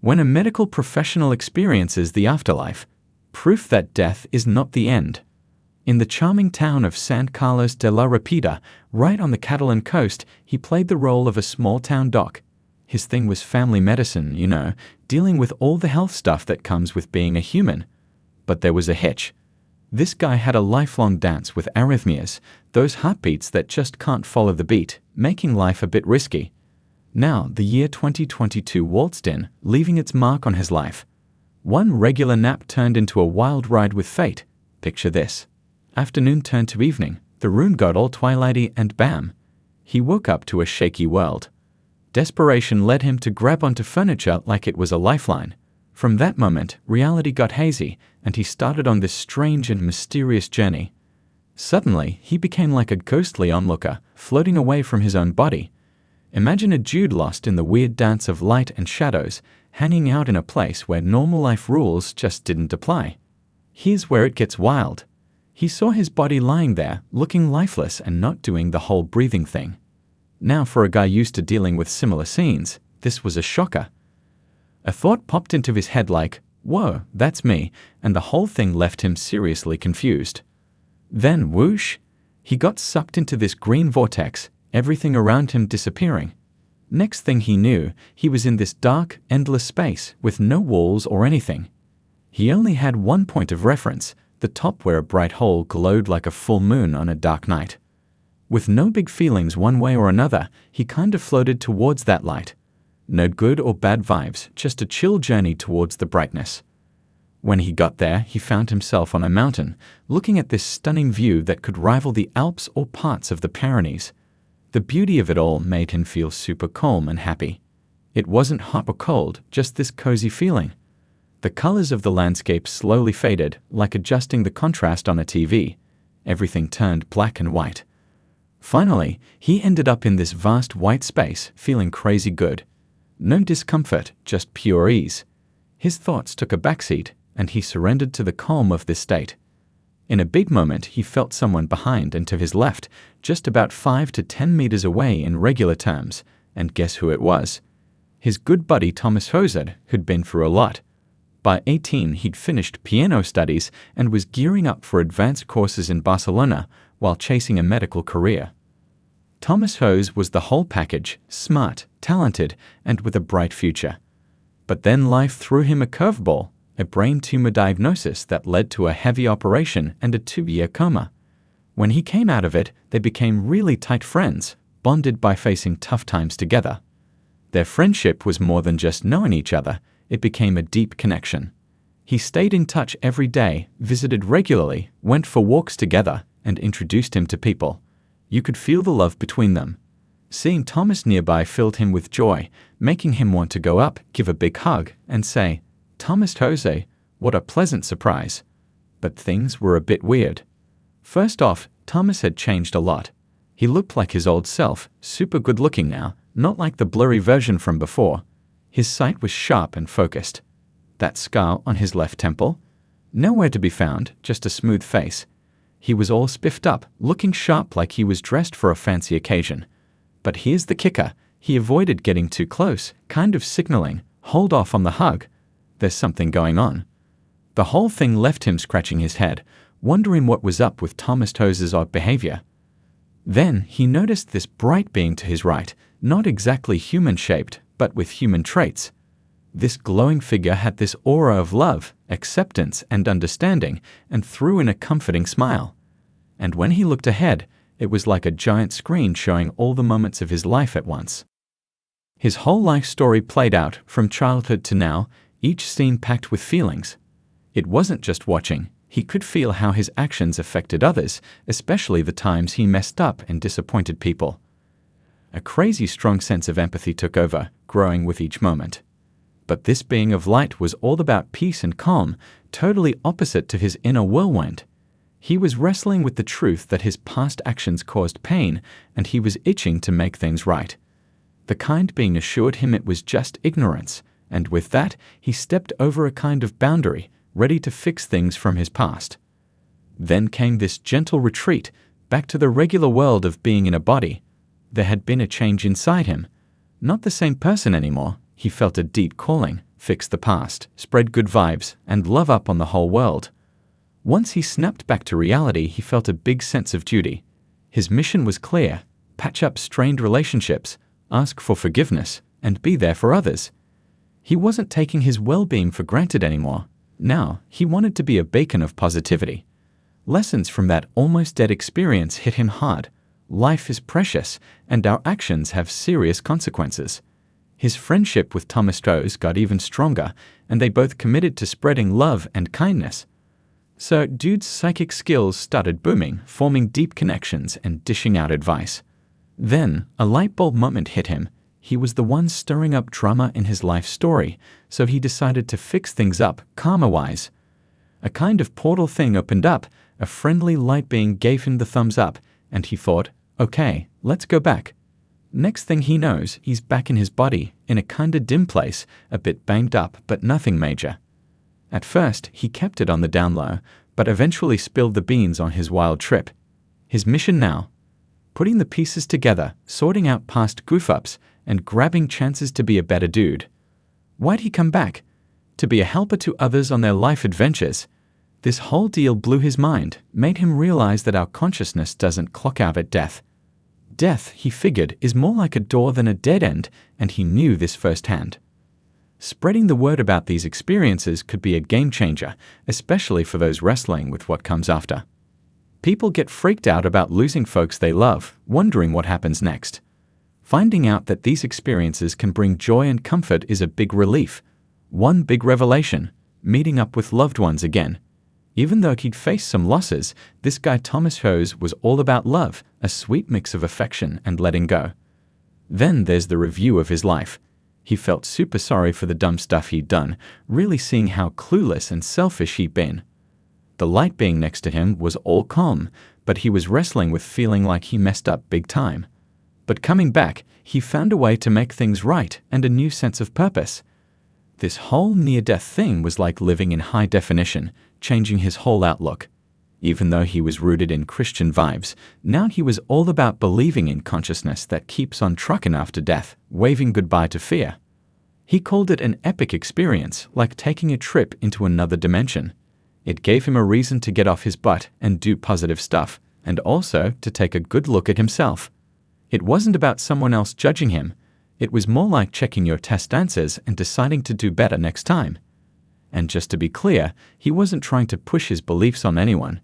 When a medical professional experiences the afterlife, proof that death is not the end. In the charming town of San Carlos de la Rapida, right on the Catalan coast, he played the role of a small-town doc. His thing was family medicine, dealing with all the health stuff that comes with being a human. But there was a hitch. This guy had a lifelong dance with arrhythmias, those heartbeats that just can't follow the beat, making life a bit risky. Now, the year 2022 waltzed in, leaving its mark on his life. One regular nap turned into a wild ride with fate. Picture this. Afternoon turned to evening, the room got all twilighty, and bam! He woke up to a shaky world. Desperation led him to grab onto furniture like it was a lifeline. From that moment, reality got hazy, and he started on this strange and mysterious journey. Suddenly, he became like a ghostly onlooker, floating away from his own body. Imagine a dude lost in the weird dance of light and shadows, hanging out in a place where normal life rules just didn't apply. Here's where it gets wild. He saw his body lying there, looking lifeless and not doing the whole breathing thing. Now, for a guy used to dealing with similar scenes, this was a shocker. A thought popped into his head like, "Whoa, that's me," and the whole thing left him seriously confused. Then, whoosh, he got sucked into this green vortex, everything around him disappearing. Next thing he knew, he was in this dark, endless space with no walls or anything. He only had one point of reference, the top where a bright hole glowed like a full moon on a dark night. With no big feelings one way or another, he kind of floated towards that light. No good or bad vibes, just a chill journey towards the brightness. When he got there, he found himself on a mountain, looking at this stunning view that could rival the Alps or parts of the Pyrenees. The beauty of it all made him feel super calm and happy. It wasn't hot or cold, just this cozy feeling. The colors of the landscape slowly faded, like adjusting the contrast on a TV. Everything turned black and white. Finally, he ended up in this vast white space, feeling crazy good. No discomfort, just pure ease. His thoughts took a backseat, and he surrendered to the calm of this state. In a big moment, he felt someone behind and to his left, just about 5 to 10 meters away in regular terms, and guess who it was? His good buddy Thomas Hozard, who'd been through a lot. By 18, he'd finished piano studies and was gearing up for advanced courses in Barcelona while chasing a medical career. Thomas Hose was the whole package, smart, talented, and with a bright future. But then life threw him a curveball, a brain tumor diagnosis that led to a heavy operation and a 2-year coma. When he came out of it, they became really tight friends, bonded by facing tough times together. Their friendship was more than just knowing each other, it became a deep connection. He stayed in touch every day, visited regularly, went for walks together, and introduced him to people. You could feel the love between them. Seeing Thomas nearby filled him with joy, making him want to go up, give a big hug, and say, "Thomas Jose, what a pleasant surprise." But things were a bit weird. First off, Thomas had changed a lot. He looked like his old self, super good looking now, not like the blurry version from before. His sight was sharp and focused. That scar on his left temple? Nowhere to be found, just a smooth face. He was all spiffed up, looking sharp like he was dressed for a fancy occasion. But here's the kicker, he avoided getting too close, kind of signaling, "Hold off on the hug. There's something going on." The whole thing left him scratching his head, wondering what was up with Thomas Tose's odd behavior. Then he noticed this bright being to his right, not exactly human-shaped, but with human traits. This glowing figure had this aura of love, acceptance, and understanding, and threw in a comforting smile. And when he looked ahead, it was like a giant screen showing all the moments of his life at once. His whole life story played out, from childhood to now, each scene packed with feelings. It wasn't just watching, he could feel how his actions affected others, especially the times he messed up and disappointed people. A crazy strong sense of empathy took over, growing with each moment. But this being of light was all about peace and calm, totally opposite to his inner whirlwind. He was wrestling with the truth that his past actions caused pain, and he was itching to make things right. The kind being assured him it was just ignorance, and with that, he stepped over a kind of boundary, ready to fix things from his past. Then came this gentle retreat, back to the regular world of being in a body. There had been a change inside him. Not the same person anymore, he felt a deep calling, fix the past, spread good vibes, and love up on the whole world. Once he snapped back to reality, he felt a big sense of duty. His mission was clear: patch up strained relationships, ask for forgiveness, and be there for others. He wasn't taking his well-being for granted anymore. Now, he wanted to be a beacon of positivity. Lessons from that almost dead experience hit him hard. Life is precious, and our actions have serious consequences. His friendship with Thomas Rose got even stronger, and they both committed to spreading love and kindness. So, Dude's psychic skills started booming, forming deep connections and dishing out advice. Then, a light bulb moment hit him. He was the one stirring up drama in his life story, so he decided to fix things up, karma-wise. A kind of portal thing opened up, a friendly light being gave him the thumbs up, and he thought, okay, let's go back. Next thing he knows, he's back in his body, in a kinda dim place, a bit banged up, but nothing major. At first, he kept it on the down low, but eventually spilled the beans on his wild trip. His mission now? Putting the pieces together, sorting out past goof-ups, and grabbing chances to be a better dude. Why'd he come back? To be a helper to others on their life adventures. This whole deal blew his mind, made him realize that our consciousness doesn't clock out at death. Death, he figured, is more like a door than a dead end, and he knew this firsthand. Spreading the word about these experiences could be a game changer, especially for those wrestling with what comes after. People get freaked out about losing folks they love, wondering what happens next. Finding out that these experiences can bring joy and comfort is a big relief. One big revelation: meeting up with loved ones again. Even though he'd faced some losses, this guy Thomas Rose was all about love, a sweet mix of affection and letting go. Then there's the review of his life. He felt super sorry for the dumb stuff he'd done, really seeing how clueless and selfish he'd been. The light being next to him was all calm, but he was wrestling with feeling like he messed up big time. But coming back, he found a way to make things right and a new sense of purpose. This whole near-death thing was like living in high definition, changing his whole outlook. Even though he was rooted in Christian vibes, now he was all about believing in consciousness that keeps on trucking after death, waving goodbye to fear. He called it an epic experience, like taking a trip into another dimension. It gave him a reason to get off his butt and do positive stuff, and also to take a good look at himself. It wasn't about someone else judging him. It was more like checking your test answers and deciding to do better next time. And just to be clear, he wasn't trying to push his beliefs on anyone.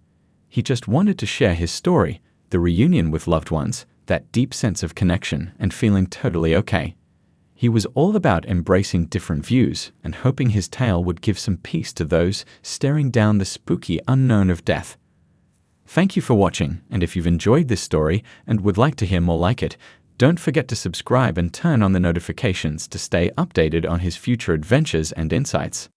He just wanted to share his story, the reunion with loved ones, that deep sense of connection and feeling totally okay. He was all about embracing different views and hoping his tale would give some peace to those staring down the spooky unknown of death. Thank you for watching, and if you've enjoyed this story and would like to hear more like it, don't forget to subscribe and turn on the notifications to stay updated on his future adventures and insights.